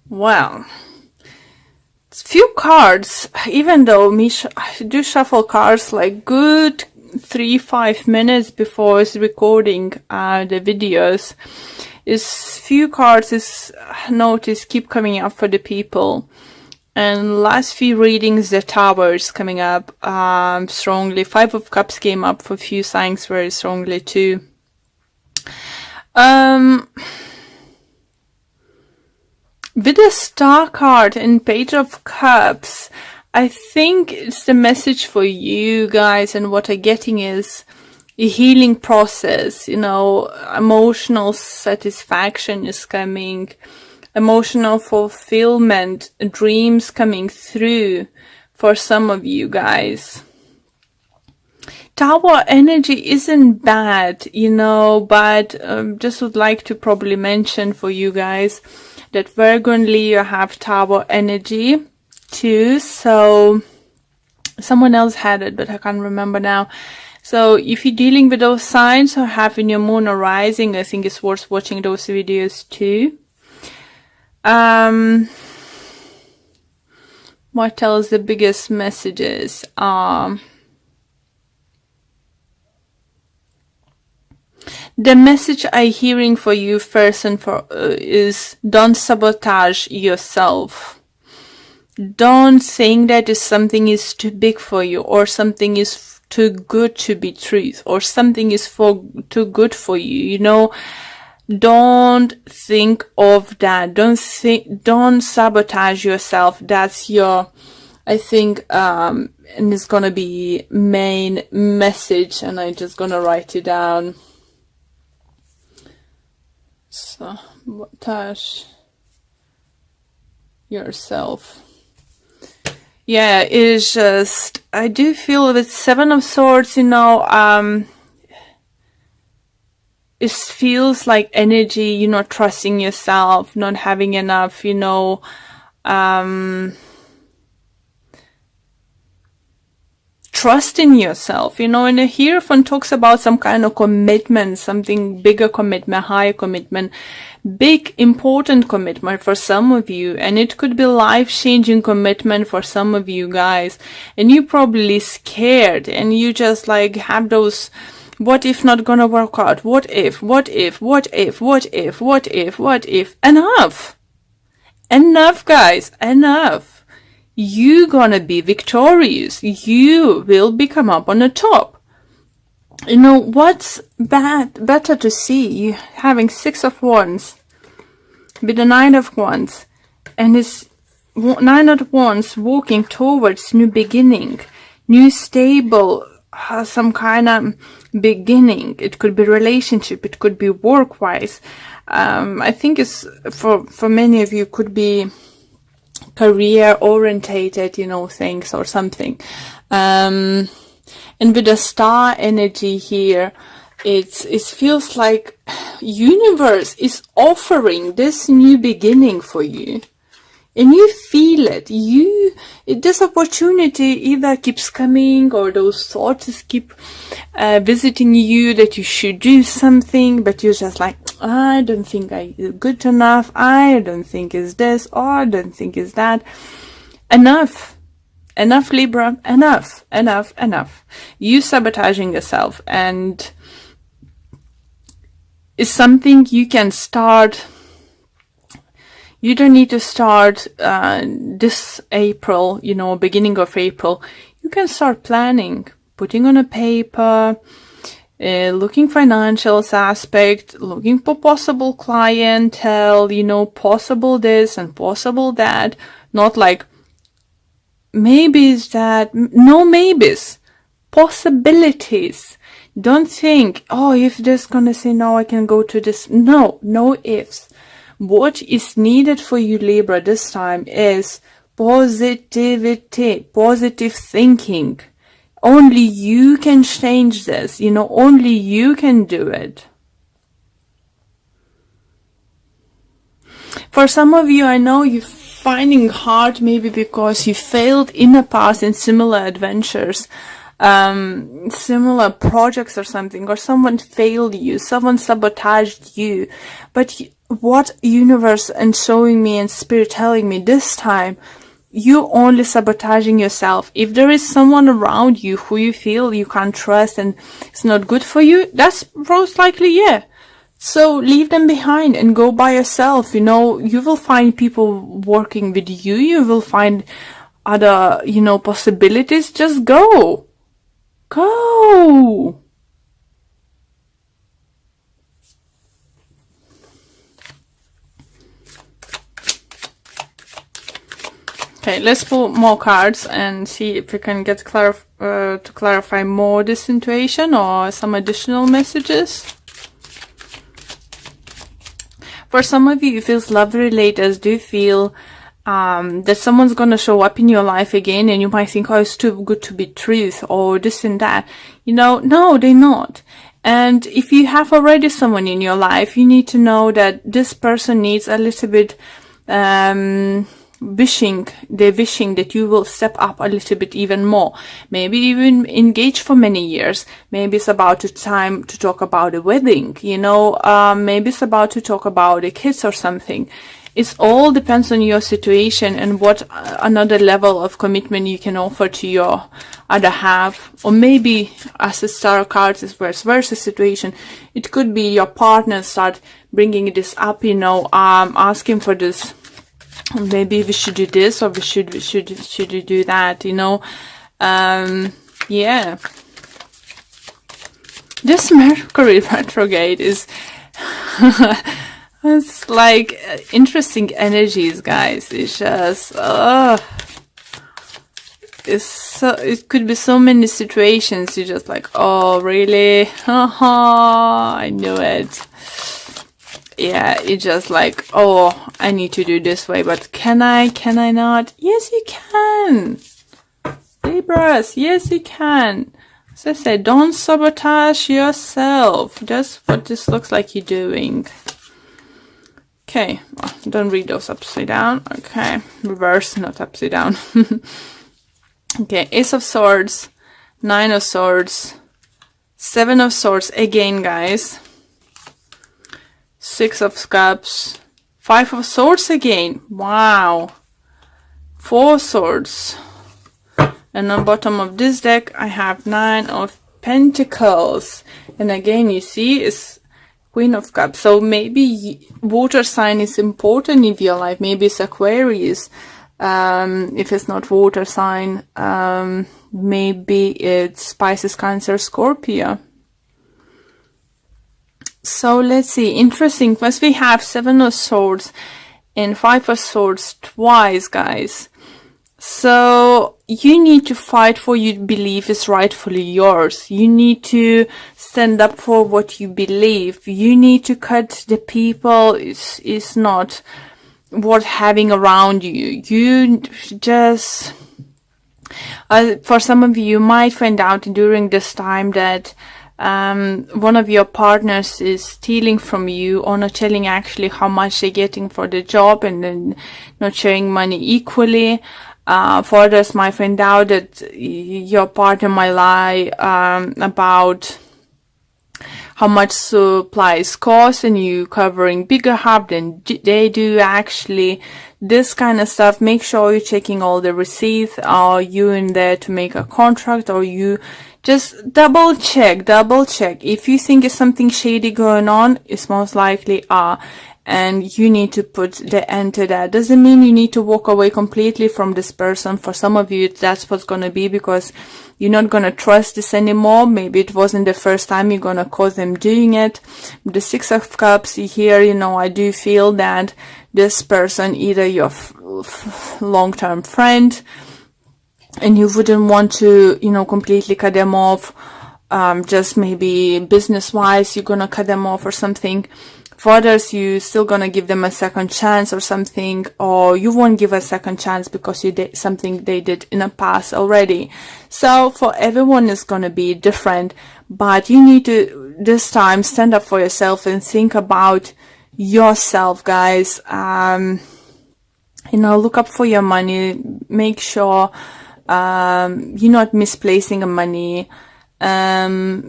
Well, few cards, even though I do shuffle cards like good 3-5 minutes before recording the videos, is few cards is notice keep coming up for the people. And last few readings, the Tower is coming up strongly. 5 of Cups came up for a few signs very strongly too. With the Star card and Page of Cups, I think it's the message for you guys, and what I'm getting is a healing process, you know, emotional satisfaction is coming, emotional fulfillment, dreams coming through for some of you guys. Tower energy isn't bad, you know, but just would like to probably mention for you guys that Virgo and Leo have Tower energy too. So someone else had it, but I can't remember now. So if you're dealing with those signs or having your moon or rising, I think it's worth watching those videos too. What else? The biggest messages? The message I'm hearing for you first and for is don't sabotage yourself. Don't think that something is too big for you, or something is too good to be truth, or something is too good for you. You know, don't think of that. Don't sabotage yourself. That's your, I think, and it's gonna be main message, and I'm just gonna write it down. Sabotage yourself. Yeah, it's just, I do feel with 7 of Swords, you know, it feels like energy, you're not trusting yourself, not having enough, you know, trust in yourself, you know. And the Hierophant talks about some kind of commitment, something bigger commitment, higher commitment, big important commitment for some of you, and it could be life-changing commitment for some of you guys, and you're probably scared, and you just like have those what if not gonna work out, what if, enough guys, enough. You gonna be victorious. You will become up on the top. You know, what's better to see you having 6 of Wands with the 9 of Wands, and this 9 of Wands walking towards new beginning, new stable, some kind of beginning. It could be relationship, it could be work-wise. I think it's for many of you could be career orientated, you know, things or something. And with the Star energy here, it feels like universe is offering this new beginning for you, and you feel it. This opportunity either keeps coming, or those thoughts keep visiting you that you should do something, but you're just like, I don't think I'm good enough, I don't think it's this, or I don't think it's that. Enough, Libra, enough. You sabotaging yourself, and it's something you can start. You don't need to start this April, you know, beginning of April. You can start planning, putting on a paper, looking financials aspect, looking for possible clientele, you know, possible this and possible that. Not like maybes that, no maybes, possibilities. Don't think, oh, if this gonna say no, I can go to this. No ifs. What is needed for you, Libra, this time is positivity, positive thinking. Only you can change this, you know, only you can do it. For some of you, I know you're finding hard maybe because you failed in the past in similar adventures, similar projects or something, or someone failed you, someone sabotaged you. But what universe and showing me and spirit telling me this time, you only sabotaging yourself. If there is someone around you who you feel you can't trust and it's not good for you, that's most likely, yeah. So leave them behind and go by yourself. You know, you will find people working with you. You will find other, you know, possibilities. Just go. Go. Okay, let's pull more cards and see if we can get to clarify more this intuition or some additional messages. For some of you, it feels love relators do feel that someone's gonna show up in your life again, and you might think, oh, it's too good to be truth, or this and that. You know, no, they're not. And if you have already someone in your life, you need to know that this person needs a little bit wishing that you will step up a little bit even more, maybe even engage for many years. Maybe it's about the time to talk about a wedding, you know, maybe it's about to talk about a kids or something. It all depends on your situation and what another level of commitment you can offer to your other half. Or maybe, as the star cards is vice versa situation, it could be your partner start bringing this up, you know, asking for this. Maybe we should do this, or we should do that, you know. Yeah. This Mercury retrograde is it's like interesting energies, guys. It's just it's so, it could be so many situations you're just like, oh really? Haha, I knew it. Yeah, it's just like, oh, I need to do this way, but can I not? Yes, you can. Libras, yes, you can. As I said, don't sabotage yourself. That's what this looks like you're doing. Okay, oh, don't read those upside down. Okay, reverse, not upside down. Okay, Ace of Swords, Nine of Swords, Seven of Swords again, guys. Six of Cups, Five of Swords again. Wow. Four Swords. And on bottom of this deck, I have Nine of Pentacles. And again, you see, it's Queen of Cups. So maybe water sign is important in your life. Maybe it's Aquarius. If it's not water sign, maybe it's Pisces, Cancer, Scorpio. So let's see, interesting, because we have Seven of Swords and Five of Swords twice, guys. So you need to fight for what you believe is rightfully yours. You need to stand up for what you believe. You need to cut the people is not worth having around you. You just, for some of you might find out during this time that one of your partners is stealing from you, or not telling actually how much they're getting for the job, and then not sharing money equally. For others might find out that your partner might lie about how much supplies cost, and you covering bigger half than they do actually. This kind of stuff, make sure you're checking all the receipts. Are you in there to make a contract, or you just double check. If you think it's something shady going on, it's most likely and you need to put the end to that. Doesn't mean you need to walk away completely from this person. For some of you, that's what's going to be, because you're not going to trust this anymore. Maybe it wasn't the first time you're going to cause them doing it. The Six of Cups here, you know, I do feel that this person, either your long-term friend, and you wouldn't want to, you know, completely cut them off. Just maybe business-wise, you're going to cut them off or something. For others, you still gonna give them a second chance or something, or you won't give a second chance because you did something they did in the past already. So for everyone, it's gonna be different, but you need to this time stand up for yourself and think about yourself, guys. You know, look up for your money. Make sure you're not misplacing the money.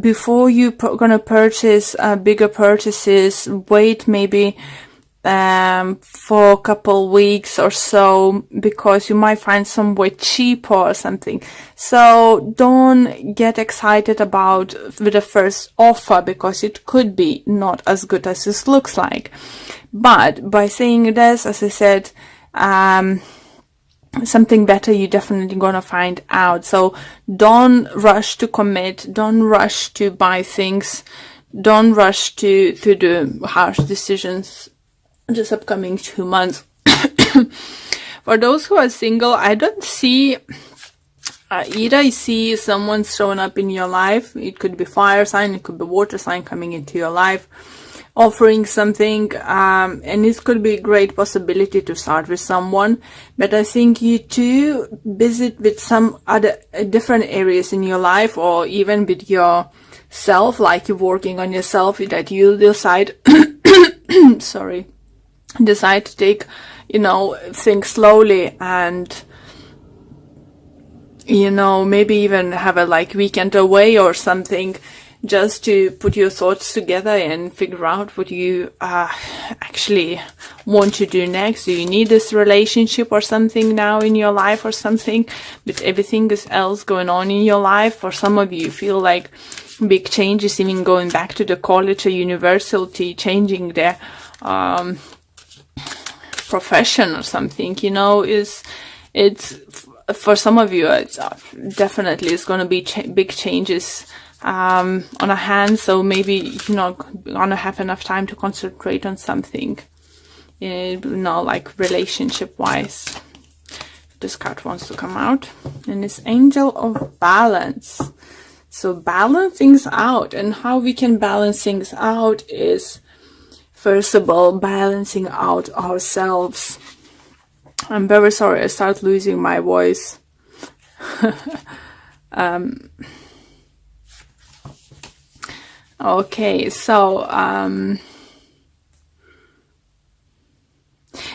Before you gonna purchase bigger purchases, wait maybe for a couple weeks or so, because you might find somewhere cheaper or something. So don't get excited about with the first offer, because it could be not as good as this looks like. But by saying this, as I said, something better you're definitely gonna find out. So don't rush to commit, don't rush to buy things, don't rush to do harsh decisions this upcoming 2 months. For those who are single, I don't see either I see someone showing up in your life. It could be fire sign, it could be water sign coming into your life, offering something, and this could be a great possibility to start with someone. But I think you too busy with some other different areas in your life, or even with yourself, like you're working on yourself, that you decide sorry, decide to take, things slowly, and maybe even have a weekend away or something, just to put your thoughts together and figure out what you actually want to do next. Do you need this relationship or something now in your life, or something, with everything else going on in your life? For some of you feel like big changes, even going back to the college or university, changing their profession or something, it's for some of you, it's definitely it's going to be big changes on a hand. So maybe you're not going to have enough time to concentrate on something, relationship wise. This card wants to come out, and it's Angel of Balance. So balance things out, and how we can balance things out is, first of all, balancing out ourselves. I'm very sorry, I start losing my voice. Okay, so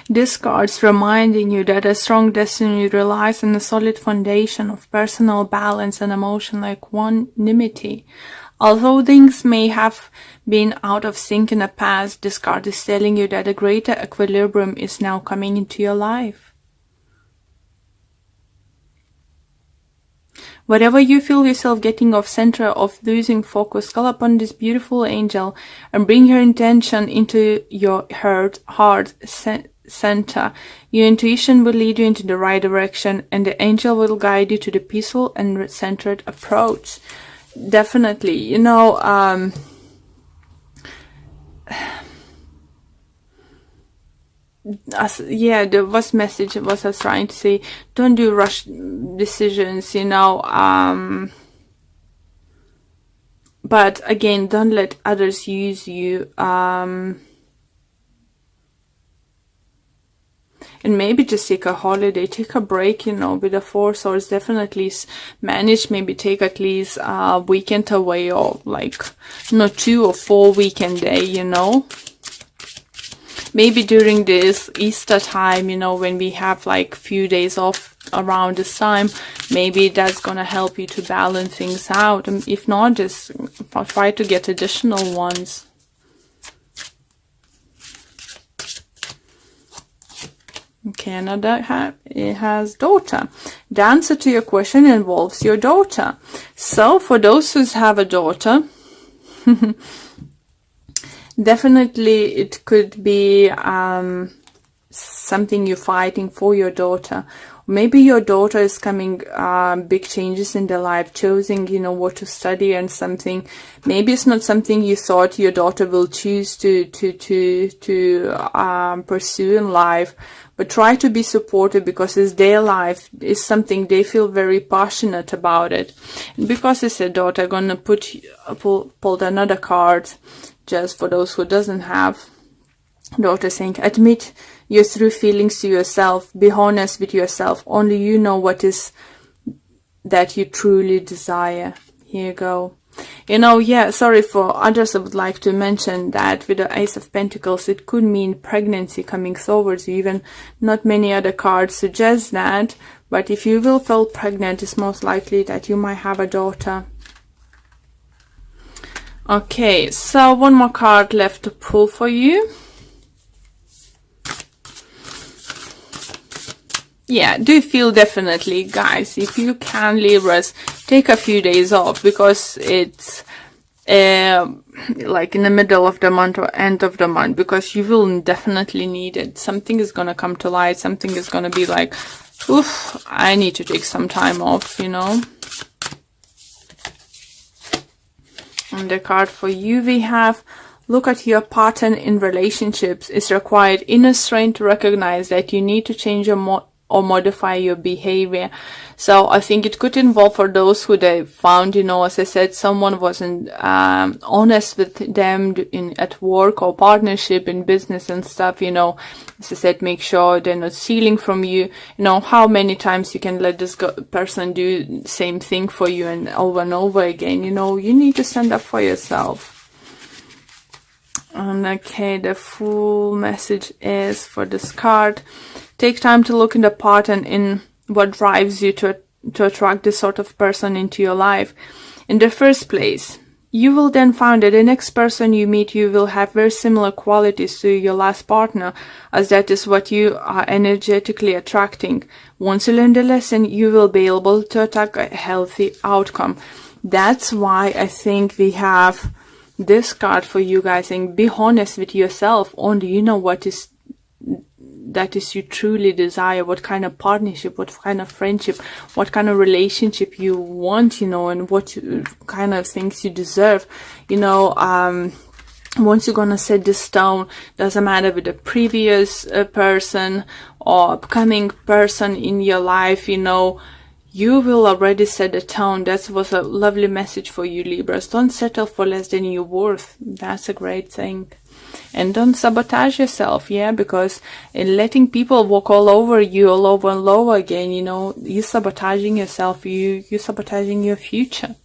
this card's reminding you that a strong destiny relies on a solid foundation of personal balance and emotional equanimity. Although things may have been out of sync in the past, this card is telling you that a greater equilibrium is now coming into your life. Wherever you feel yourself getting off center, of losing focus, call upon this beautiful angel and bring her intention into your heart center. Your intuition will lead you into the right direction, and the angel will guide you to the peaceful and centered approach. Definitely, the message was I was trying to say, don't do rush decisions, but again, don't let others use you, and maybe just take a holiday, take a break, with the Four Swords. Definitely manage, maybe take at least a weekend away, or 2 or 4 weekend day, Maybe during this Easter time, when we have few days off around this time, maybe that's gonna help you to balance things out. And if not, just try to get additional ones. Okay, another it has daughter. The answer to your question involves your daughter. So for those who have a daughter, definitely it could be something you're fighting for your daughter. Maybe your daughter is coming big changes in their life, choosing what to study and something. Maybe it's not something you thought your daughter will choose to pursue in life, but try to be supportive, because it's their life, it's something they feel very passionate about it. And because it's a daughter, I'm gonna pull another card just for those who doesn't have daughter, saying, admit your true feelings to yourself, be honest with yourself, only you know what is that you truly desire. Here you go. Sorry, for others I would like to mention that with the Ace of Pentacles, it could mean pregnancy coming towards you. Even not many other cards suggest that, but if you will feel pregnant, it's most likely that you might have a daughter. Okay, so one more card left to pull for you. Yeah, do feel definitely, guys, if you can, Libras, take a few days off, because it's like in the middle of the month or end of the month, because you will definitely need it. Something is gonna come to light, something is gonna be like, oof, I need to take some time off, you know. And the card for you we have, look at your pattern in relationships. It's required inner strength to recognize that you need to change or modify your behavior. So I think it could involve, for those who they found, you know, as I said, someone wasn't honest with them at work or partnership in business and stuff, you know. As I said, make sure they're not stealing from you. You know, how many times you can let this person do the same thing for you and over again. You know, you need to stand up for yourself. And okay, the full message is for this card. Take time to look in the pattern in what drives you to attract this sort of person into your life. In the first place, you will then find that the next person you meet, you will have very similar qualities to your last partner, as that is what you are energetically attracting. Once you learn the lesson, you will be able to attack a healthy outcome. That's why I think we have this card for you guys, saying be honest with yourself. Only you know what is that is you truly desire, what kind of partnership, what kind of friendship, what kind of relationship you want, you know, and what kind of things you deserve, you know. Once you're gonna set this stone, doesn't matter with the previous person or upcoming person in your life, you know, you will already set the tone. That was a lovely message for you, Libras. Don't settle for less than you're worth. That's a great thing. And don't sabotage yourself, yeah, because in letting people walk all over you, all over and over again, you know, you're sabotaging yourself, you're sabotaging your future.